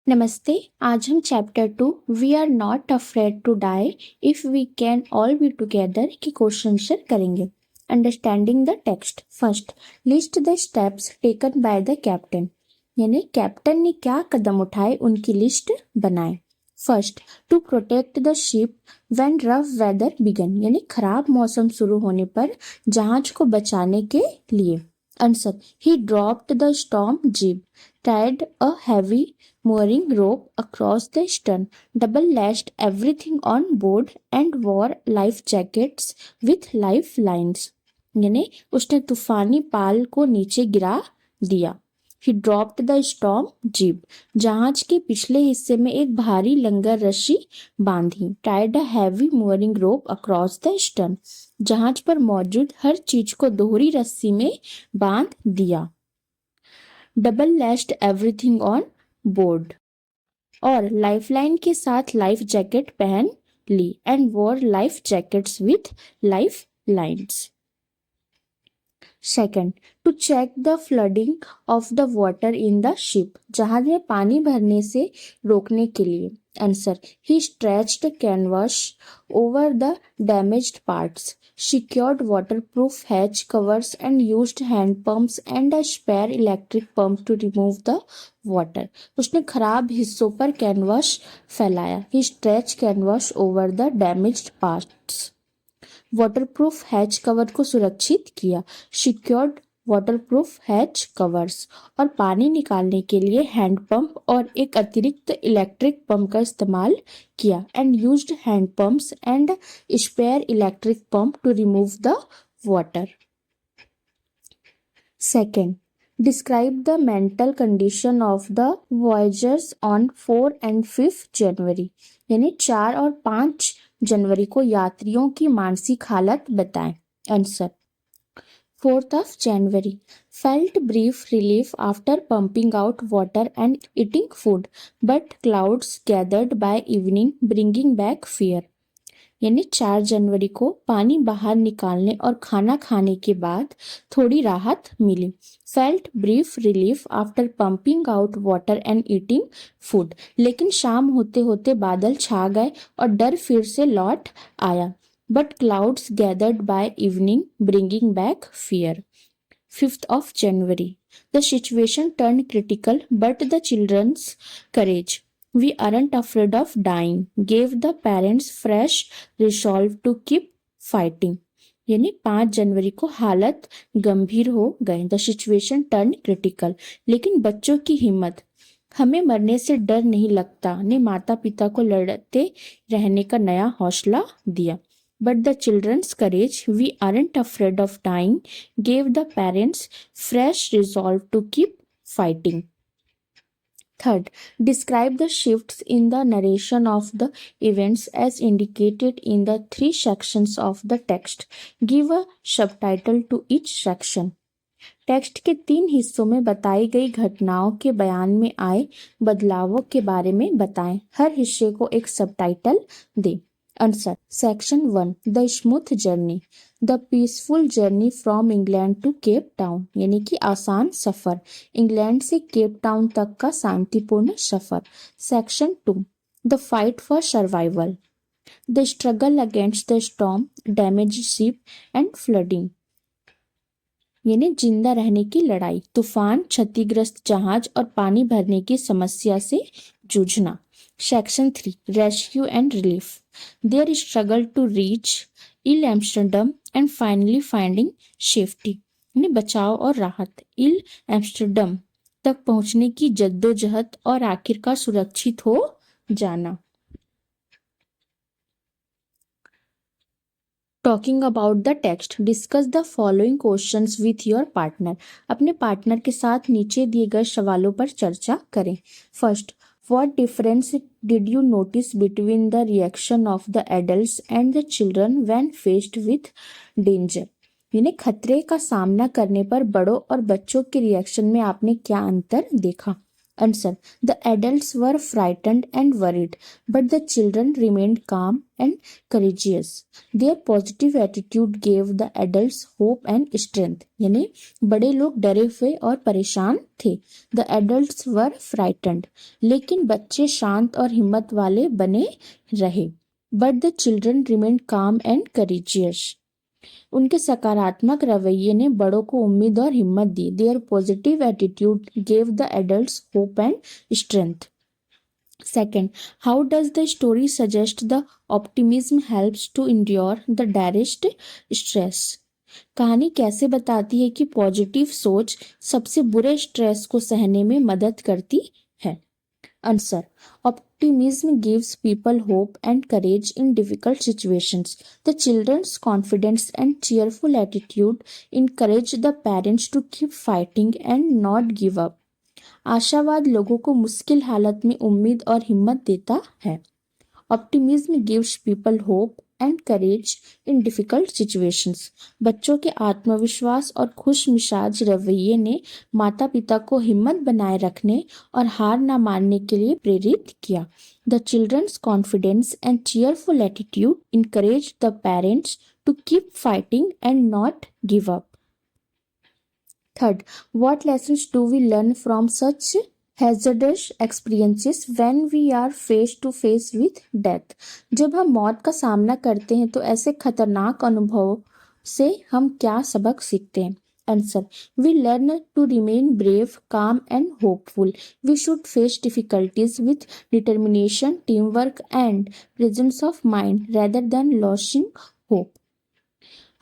नमस्ते। आज हम chapter 2 we are not afraid to die if we can all be together के question answer करेंगे। Understanding the text. First, list the steps taken by the captain, यानी captain ने क्या कदम उठाए उनकी लिस्ट बनाए। First, to protect the ship when rough weather began, यानी खराब मौसम शुरू होने पर जहाज को बचाने के लिए। Answer, he dropped the storm jib, tied a heavy mooring rope across the stern, double-lashed everything on board and wore life jackets with lifelines. यानी उसने तूफानी पाल को नीचे गिरा दिया। He dropped the storm jib, जहाज के पिछले हिस्से में एक भारी लंगर रस्सी बांधी। Tied a heavy mooring rope across the stern, जहाज पर मौजूद हर चीज को दोहरी रस्सी में बांध दिया। Double lashed everything on board, और लाइफलाइन के साथ लाइफ जैकेट पहन ली। And wore life jackets with life lines. Second, to check the flooding of the water in the ship, जहाज में पानी भरने से रोकने के लिए। Answer, he stretched canvas over the damaged parts, secured waterproof hatch covers and used hand pumps and a spare electric pump to remove the water. उसने खराब हिस्सों पर कैनवास फैलाया। He stretched canvas over the damaged parts. Waterproof hatch cover को सुरक्षित किया। Secured waterproof hatch covers, और पानी निकालने के लिए हैंड पंप और एक अतिरिक्त इलेक्ट्रिक पंप का इस्तेमाल किया। And used hand pumps and spare electric pump to remove the water. Second, describe the mental condition of the voyagers on 4 and 5 January, यानी 4 और 5 जनवरी को यात्रियों की मानसिक हालत बताएं। Answer, 4th of January, felt brief relief after pumping out water and eating food, but clouds gathered by evening, bringing back fear. यानी 4 जनवरी को पानी बाहर निकालने और खाना खाने के बाद थोड़ी राहत मिली। Felt brief relief after pumping out water and eating food, लेकिन शाम होते होते बादल छा गए और डर फिर से लौट आया। But clouds gathered by evening, bringing back fear. 5th of January, the situation turned critical, but the children's courage, we aren't afraid of dying, gave the parents fresh resolve to keep fighting. यानी 5 जनवरी को हालत गंभीर हो गए। The situation turn critical, लेकिन बच्चों की हिम्मत, हमें मरने से डर नहीं लगता, ने माता पिता को लड़ते रहने का नया हौसला दिया। But the children's courage, we aren't afraid of dying, gave the parents fresh resolve to keep fighting. Third, describe the shifts in the narration of the events as indicated in the 3 sections of the text. Give a subtitle to each section. Text के 3 हिस्सों में बताई गई घटनाओं के बयान में आए बदलावों के बारे में बताएं। हर हिस्से को एक सबटाइटल दें। Answer, section 1, the smooth journey, the peaceful journey from England to Cape Town, यानी कि आसान सफर, इंग्लैंड से केप टाउन तक का शांतिपूर्ण सफर। Section 2, the fight for survival, the struggle against the storm, damage ship and flooding, यानी जिंदा रहने की लड़ाई, तूफान, क्षतिग्रस्त जहाज और पानी भरने की समस्या से जूझना। Section 3, rescue and relief, their struggle to reach Ile Amsterdam and finally finding safety, यानी बचाव और राहत, इल एम्स्टर्डम तक पहुंचने की जद्दोजहद और आखिरकार सुरक्षित हो जाना। Talking about the text, discuss the following questions with your partner, अपने पार्टनर के साथ नीचे दिए गए सवालों पर चर्चा करें। First, what difference did you notice between the reaction of the adults and the children when faced with danger? यानी खतरे का सामना करने पर बड़ों और बच्चों के रिएक्शन में आपने क्या अंतर देखा। Answer. The adults were frightened and worried, but the children remained calm and courageous. Their positive attitude gave the adults hope and strength. यानी बड़े लोग डरे हुए और परेशान थे. The adults were frightened. लेकिन बच्चे शांत और हिम्मत वाले बने रहे. But the children remained calm and courageous. उनके सकारात्मक रवैये ने बड़ों को उम्मीद और हिम्मत दी. Their positive attitude gave the adults hope and strength. Second, how does the story suggest the optimism helps to endure the direst stress. कहानी कैसे बताती है कि पॉजिटिव सोच सबसे बुरे स्ट्रेस को सहने में मदद करती है. Answer. Optimism gives people hope and courage in difficult situations. The children's confidence and cheerful attitude encourage the parents to keep fighting and not give up. आशावाद लोगों को मुश्किल हालत में उम्मीद और हिम्मत देता है. Optimism gives people hope and courage in difficult situations. बच्चों के आत्मविश्वास और खुश मिजाज रवैये ने माता पिता को हिम्मत बनाए रखने और हार न मानने के लिए प्रेरित किया. The children's confidence and cheerful attitude encouraged the parents to keep fighting and not give up. Third, what lessons do we learn from such hazardous experiences when we are face to face with death. जब हम मौत का सामना करते हैं तो ऐसे खतरनाक अनुभवों से हम क्या सबक सीखते हैं. Answer. We learn to remain brave, calm and hopeful. We should face difficulties with determination, teamwork and presence of mind rather than losing hope.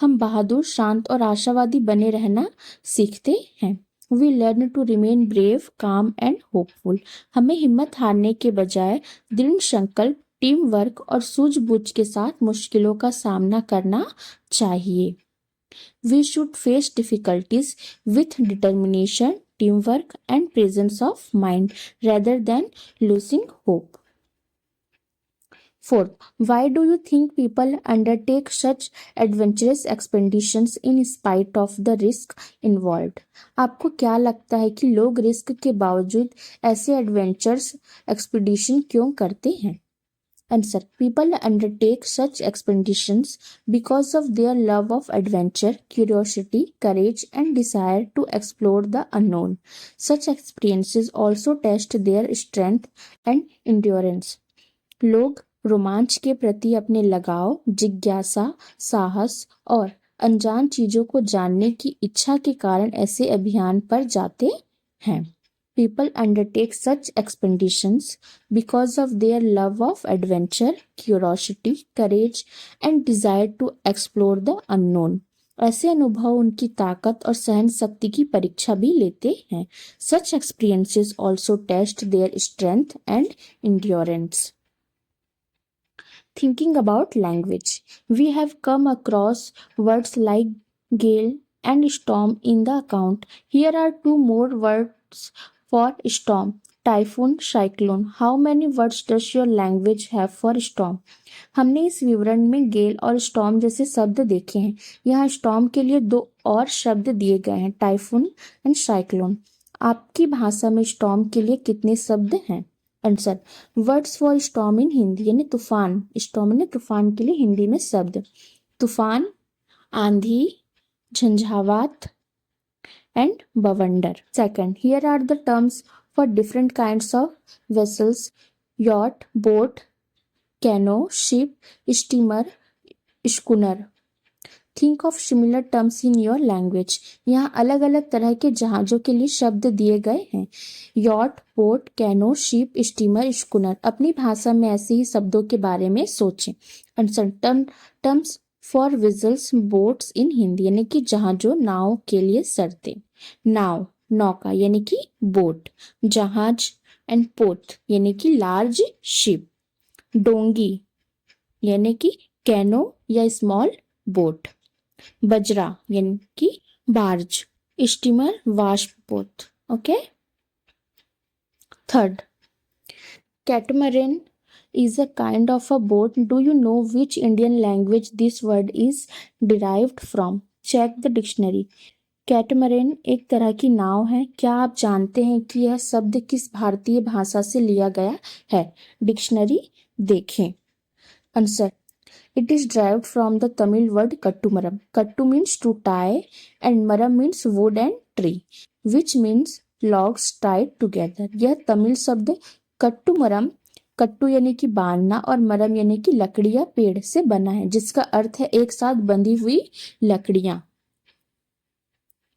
हम बहादुर, शांत और आशावादी बने रहना सीखते हैं. We learn to remain brave, calm and hopeful. हमें हिम्मत हारने के बजाय दृढ़ संकल्प, टीम वर्क और सूझबूझ के साथ मुश्किलों का सामना करना चाहिए. We should face difficulties with determination, teamwork and presence of mind rather than losing hope. Fourth, why do you think people undertake such adventurous expeditions in spite of the risk involved? आपको क्या लगता है कि लोग risk के बावजूद ऐसे adventures expedition क्यों करते हैं? Answer. People undertake such expeditions because of their love of adventure, curiosity, courage and desire to explore the unknown. Such experiences also test their strength and endurance. लोग रोमांच के प्रति अपने लगाव, जिज्ञासा, साहस और अनजान चीजों को जानने की इच्छा के कारण ऐसे अभियान पर जाते हैं. People undertake such expeditions because of their love of adventure, curiosity, courage and desire to explore the unknown. ऐसे अनुभव उनकी ताकत और सहन शक्ति की परीक्षा भी लेते हैं. Such experiences also test their strength and endurance. Thinking about language, we have come across words like gale and storm in the account. Here are two more words for storm: typhoon, cyclone. How many words does your language have for storm? हमने इस विवरण में गेल और storm जैसे शब्द देखे हैं. यहाँ स्टॉर्म के लिए दो और शब्द दिए गए हैं, टाइफून एंड साइक्लोन. आपकी भाषा में स्टॉर्म के लिए कितने शब्द हैं? आंसर. वर्ड्स फॉर स्टॉर्म इन हिंदी यानी तूफान. स्टॉर्म यानी तूफान के लिए हिंदी में शब्द: तूफान, आंधी, झंझावात and bavandar. Second, here are the terms for different kinds of vessels: yacht, boat, canoe, ship, steamer, schooner. Think of similar terms in your language. यहाँ अलग अलग तरह के जहाजों के लिए शब्द दिए गए हैं: yacht, boat, canoe, ship, steamer, schooner. अपनी भाषा में ऐसे ही शब्दों के बारे में सोचें. Answer. Terms for vessels boats in Hindi यानी कि जहाजों, नाव के लिए शर्तें: नाव, नौका यानी कि बोट; जहाज एंड पोत यानी कि लार्ज शिप; डोंगी यानी कि कैनो या स्मॉल बोट; बजरा यानी कि बार्ज; स्टीमर, वाष्प पोत. Okay. Third, catamaran is a kind of a boat. Do you know which Indian language this word is derived from? Check the dictionary. कैटमरैन एक तरह की नाव है। क्या आप जानते हैं कि यह शब्द किस भारतीय भाषा से लिया गया है? डिक्शनरी देखें। Answer, it is derived from the Tamil word kattumaram. Kattu means to tie and maram means wood and tree, which means logs tied together. यह तमिल शब्द कट्टुमरम, कट्टू यानी कि बांधना और मरम यानी कि लकड़ियां पेड़ से बना है, जिसका अर्थ है एक साथ बंधी हुई लकड़ियां।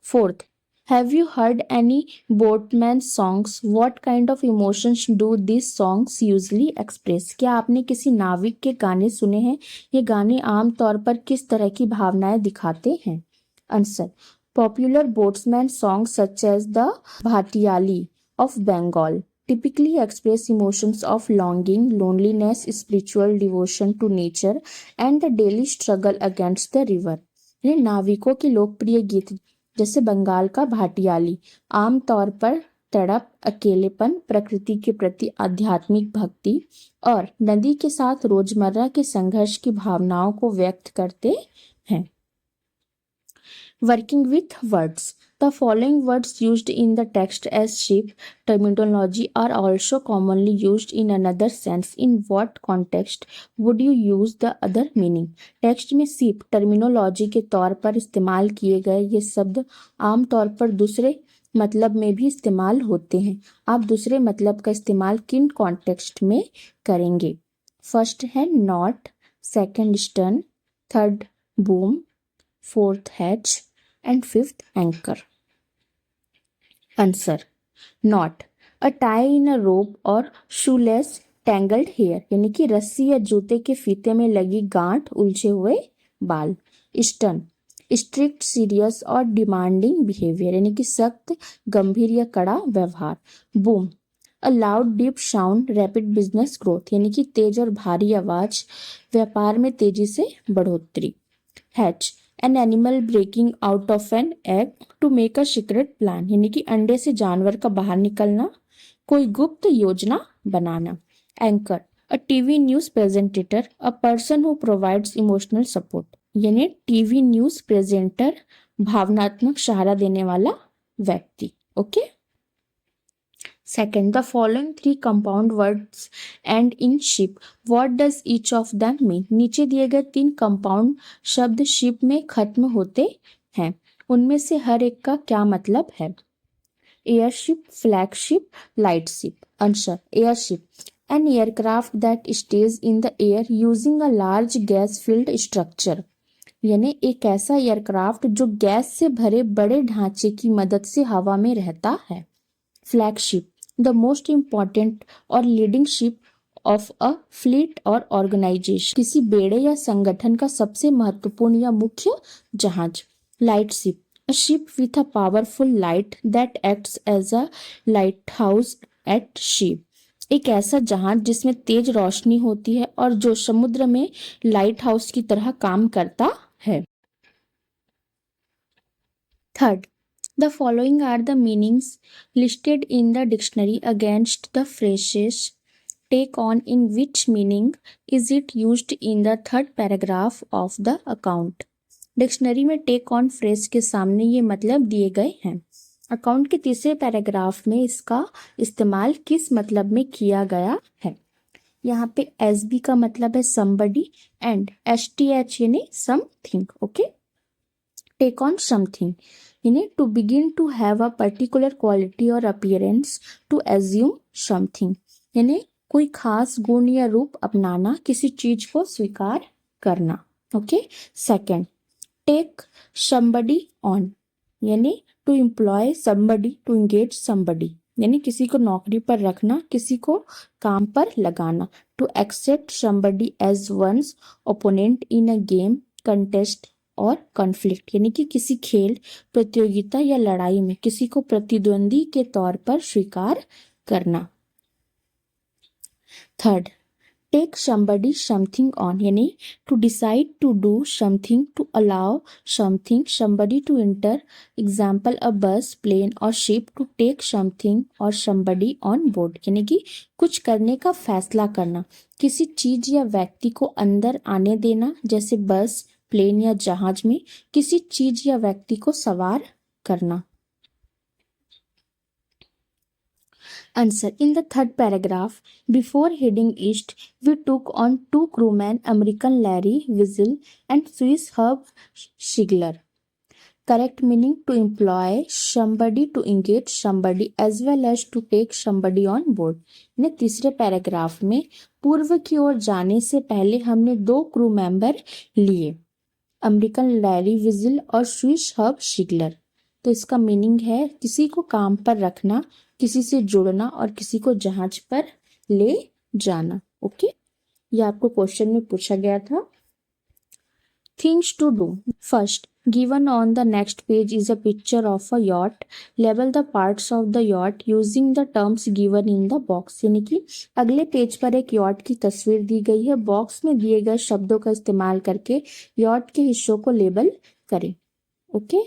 Fourth, have you heard any boatman songs? What kind of emotions do these songs usually express? क्या आपने किसी नाविक के गाने सुने हैं? ये गाने आम तौर पर किस तरह की भावनाएं दिखाते हैं? Answer, popular boatsman songs such as the Bhatiyali of Bengal typically express emotions of longing, loneliness, spiritual devotion to nature and the daily struggle against the river. ये नाविकों के लोकप्रिय गीत जैसे बंगाल का भाटियाली आमतौर पर तड़प, अकेलेपन, प्रकृति के प्रति आध्यात्मिक भक्ति और नदी के साथ रोजमर्रा के संघर्ष की भावनाओं को व्यक्त करते हैं। Working with words. The following words used in the text as ship terminology are also commonly used in another sense. In what context would you use the other meaning? Text में ship टर्मिनोलॉजी के तौर पर इस्तेमाल किए गए ये शब्द आमतौर पर दूसरे मतलब में भी इस्तेमाल होते हैं। आप दूसरे मतलब का इस्तेमाल किन कॉन्टेक्स्ट में करेंगे? फर्स्ट है not, second stern, third boom, fourth hatch and fifth anchor. Answer, knot, a tie in a rope or shoelace tangled hair, यानी कि रस्सी या जूते के फीते में लगी गांठ, उलझे हुए बाल। stern, strict, serious और demanding behavior, यानी कि सख्त, गंभीर या कड़ा व्यवहार। boom, a loud deep sound, rapid business growth, यानी कि तेज और भारी आवाज, व्यापार में तेजी से बढ़ोतरी। hatch, an animal breaking out of an egg to make a secret plan, यानी कि अंडे से जानवर का बाहर निकलना, कोई गुप्त योजना बनाना। Anchor, a TV news presenter, a person who provides emotional support, यानी टीवी न्यूज प्रेजेंटर, भावनात्मक सहारा देने वाला व्यक्ति। Okay. Second, the following three compound words end in ship. What does each of them mean? नीचे दिए गए तीन कंपाउंड शब्द शिप में खत्म होते हैं, उनमें से हर एक का क्या मतलब है? Airship, flagship, lightship. Answer, airship, an aircraft that stays in the air using a large gas filled structure, यानी एक ऐसा एयरक्राफ्ट जो गैस से भरे बड़े ढांचे की मदद से हवा में रहता है। फ्लैगशिप, द मोस्ट इम्पॉर्टेंट और leading ship of a fleet और ऑर्गेनाइजेशन, किसी बेड़े या संगठन का सबसे महत्वपूर्ण या मुख्य जहाज। Lightship, a ship with a powerful light that acts as a lighthouse at sea, एक ऐसा जहाज जिसमें तेज रोशनी होती है और जो समुद्र में लाइट हाउस की तरह काम करता है। Third, the following are the meanings listed in the dictionary against the phrases take on. In which meaning is it used in the third paragraph of the account? Dictionary में take on phrase के सामने ये मतलब दिए गए हैं। Account के तीसरे पैराग्राफ में इसका इस्तेमाल किस मतलब में किया गया है? यहाँ पे एस बी का मतलब है somebody and S T H यानी something. Okay. Take on something यानी to begin to have a particular quality और अपीयरेंस, टू एज्यूम समथिंग, यानी कोई खास गुण या रूप अपनाना, किसी चीज को स्वीकार करना। Okay. Second, take somebody on यानी to employ somebody, to engage somebody, यानी किसी को नौकरी पर रखना, किसी को काम पर लगाना। To accept somebody as once opponent in a game, contest और कॉन्फ्लिक्ट, यानी कि किसी खेल, प्रतियोगिता या लड़ाई में किसी को प्रतिद्वंदी के तौर पर स्वीकार करना। Third, take somebody something on यानी to decide to do something, to allow something somebody to enter, example a bus, plane और शिप। टू टेक समथिंग और समबडी ऑन बोर्ड यानी कि कुछ करने का फैसला करना, किसी चीज या व्यक्ति को अंदर आने देना, जैसे बस, प्लेन या जहाज में किसी चीज या व्यक्ति को सवार करना। Answer. In the third paragraph, before heading east, we took on two crewmen, American Larry Wiesel and Swiss Herb Schigler. Correct meaning: to employ somebody, to engage somebody, as well as to take somebody on board. ने तीसरे paragraph में पूर्व की ओर जाने से पहले हमने दो क्रू मेंबर लिए, अमेरिकन लैरी विजिल और स्विस हर्ब शिगलर। तो इसका मीनिंग है किसी को काम पर रखना, किसी से जुड़ना और किसी को जहाज पर ले जाना। ओके, ये आपको क्वेश्चन में पूछा गया था। Things to do. First, given on the next page is a picture of a yacht. Label the parts of the yacht using the terms given in the box. यानी कि अगले पेज पर एक यॉट की तस्वीर दी गई है, बॉक्स में दिए गए शब्दों का इस्तेमाल करके यॉट के हिस्सों को लेबल करें। Okay,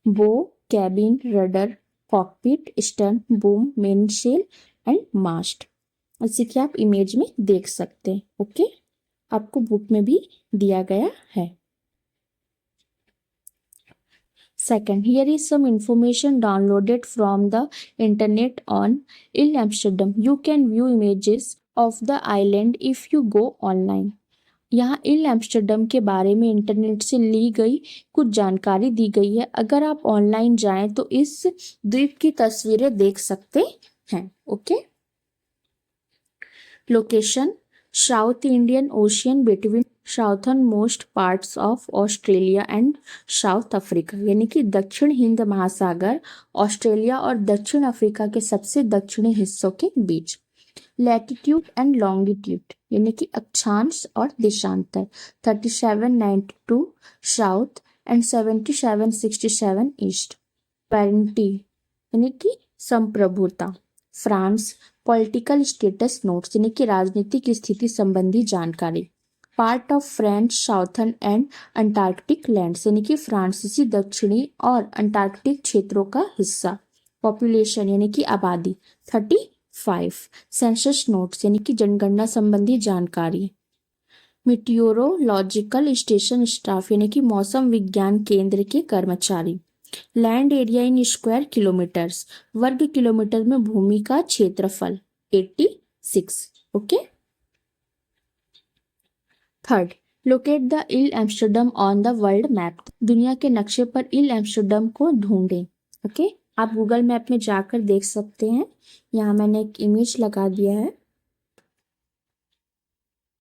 bow, cabin, rudder, cockpit, stern, boom, mainsail and mast. जैसे कि आप इमेज में देख सकते हैं। ओके, आपको बुक में भी दिया गया है। Second, here is some information downloaded from the internet on Ile Amsterdam. You can view images of the island if you go online. यहाँ इल एम्स्टर्डम के बारे में इंटरनेट से ली गई कुछ जानकारी दी गई है। अगर आप ऑनलाइन जाएं तो इस द्वीप की तस्वीरें देख सकते हैं। Okay, location south Indian ocean between southern most parts of Australia and south Africa, यानी कि दक्षिण हिंद महासागर, ऑस्ट्रेलिया और दक्षिण अफ्रीका के सबसे दक्षिणी हिस्सों के बीच। लैटिट्यूड एंड लॉन्गिट्यूड, यानी कि अक्षांश और देशांतर, 3792 साउथ एंड 7767 ईस्ट। पेरेंटी, यानी कि संप्रभुता। फ्रांस, पॉलिटिकल स्टेटस नोट्स, यानी कि राजनीतिक स्थिति संबंधी जानकारी। Part of French southern and Antarctic lands, यानी कि फ्रांसीसी दक्षिणी और अंटार्कटिक क्षेत्रों का हिस्सा। पॉपुलेशन, यानी कि आबादी, 35। सेंसस नोट्स, यानी कि जनगणना संबंधी जानकारी। मीटियोरोलॉजिकल स्टेशन स्टाफ, यानी कि मौसम विज्ञान केंद्र के कर्मचारी। Land area in square kilometres, वर्ग किलोमीटर में भूमि का क्षेत्रफल, 86। Okay. Third, locate the Ile Amsterdam on the world map. दुनिया के नक्शे पर इल एम्स्टर्डम को ढूंढें। ओके, आप गूगल मैप में जाकर देख सकते हैं। यहाँ मैंने एक इमेज लगा दिया है।